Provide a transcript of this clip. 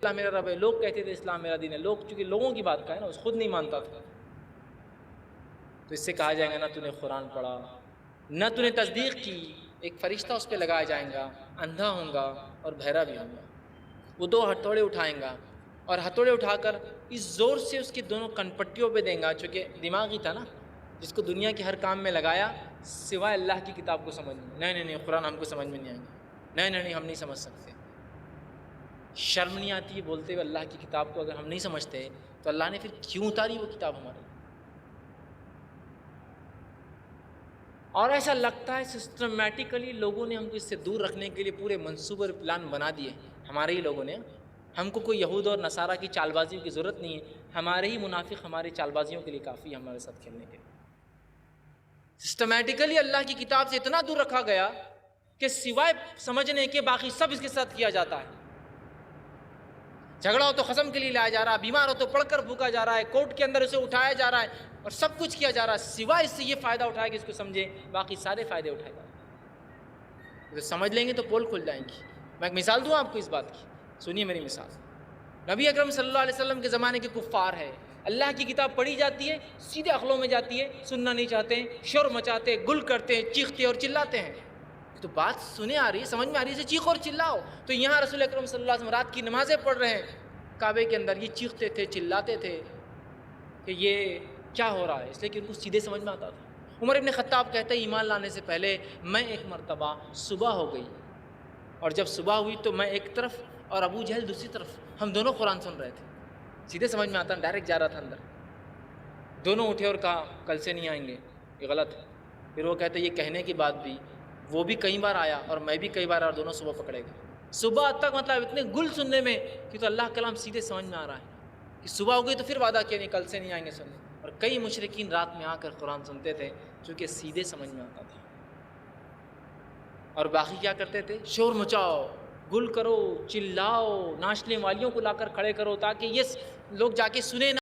اللہ میرا رب ہے، لوگ کہتے تھے اسلام میرا دین ہے، لوگ چونکہ لوگوں کی بات کا ہے نا، اس خود نہیں مانتا تھا، تو اس سے کہا جائے گا نہ تو نے قرآن پڑھا نہ تو نے تصدیق کی، ایک فرشتہ اس پہ لگایا جائے گا، اندھا ہوں گا اور بہرا بھی ہوں گا، وہ دو ہتھوڑے اٹھائیں گا اور ہتھوڑے اٹھا کر اس زور سے اس کی دونوں کنپٹیوں پہ دیں گا، چونکہ دماغی تھا نا، جس کو دنیا کے ہر کام میں لگایا سوائے اللہ کی کتاب کو سمجھ میں، نہیں قرآن ہم کو سمجھ میں نہیں آئیں گے، نہیں ہم نہیں سمجھ سکتے، شرم نہیں آتی ہے بولتے ہوئے اللہ کی کتاب کو، اگر ہم نہیں سمجھتے تو اللہ نے پھر کیوں اتاری وہ کتاب ہمارے لیے؟ اور ایسا لگتا ہے سسٹمیٹیکلی لوگوں نے ہم کو اس سے دور رکھنے کے لیے پورے منصوبے اور پلان بنا دیے، ہمارے ہی لوگوں نے، ہم کو کوئی یہود اور نصارہ کی چال بازیوں کی ضرورت نہیں ہے، ہمارے ہی منافق ہماری چال بازیوں کے لیے کافی ہے ہمارے ساتھ کھیلنے کے لیے۔ سسٹمیٹیکلی اللہ کی کتاب سے اتنا دور رکھا گیا کہ سوائے سمجھنے کے باقی سب اس کے ساتھ کیا جاتا ہے، جھگڑا ہو تو قسم کے لیے لایا جا رہا ہے، بیمار ہو تو پڑھ کر بھوکا جا رہا ہے، کورٹ کے اندر اسے اٹھایا جا رہا ہے، اور سب کچھ کیا جا رہا ہے، سوائے اس سے یہ فائدہ اٹھائے کہ اس کو سمجھے، باقی سارے فائدے اٹھائے جا رہے ہیں۔ سمجھ لیں گے تو پول کھل جائیں گی۔ میں ایک مثال دوں آپ کو اس بات کی، سنیے میری مثال۔ نبی اکرم صلی اللہ علیہ وسلم کے زمانے کے کفار ہے، اللہ کی کتاب پڑھی جاتی ہے، سیدھے عقلوں میں جاتی ہے، سننا نہیں چاہتے ہیں، شور مچاتے ہیں، گل کرتے ہیں، چیختے اور چلاتے ہیں۔ تو بات سنے آ رہی ہے، سمجھ میں آ رہی ہے، چیخ اور چلاؤ۔ تو یہاں رسول اکرم صلی اللہ علیہ وسلم رات کی نمازیں پڑھ رہے ہیں کعبے کے اندر، یہ چیختے تھے، چلاتے تھے کہ یہ کیا ہو رہا ہے، اس لیے کہ ان کو سیدھے سمجھ میں آتا تھا۔ عمر ابن خطاب کہتے ہیں ایمان لانے سے پہلے میں ایک مرتبہ صبح ہو گئی، اور جب صبح ہوئی تو میں ایک طرف اور ابو جہل دوسری طرف، ہم دونوں قرآن سن رہے تھے، سیدھے سمجھ میں آتا، ڈائریکٹ جا رہا تھا اندر۔ دونوں اٹھے اور کہا کل سے نہیں آئیں گے، یہ غلط ہے۔ پھر وہ کہتے یہ کہنے کی بات بھی، وہ بھی کئی بار آیا اور میں بھی کئی بار، اور دونوں صبح پکڑے گئے۔ صبح تک مطلب اتنے گل سننے میں کہ تو اللہ کلام سیدھے سمجھ میں آ رہا ہے کہ صبح ہو گئی تو پھر وعدہ کیا نہیں کل سے نہیں آئیں گے سننے، اور کئی مشرکین رات میں آ کر قرآن سنتے تھے چونکہ سیدھے سمجھ میں آتا تھا، اور باقی کیا کرتے تھے، شور مچاؤ، گل کرو، چلاؤ، ناچنے والیوں کو لا کر کھڑے کرو تاکہ یہ لوگ جا کے سنیں نہ۔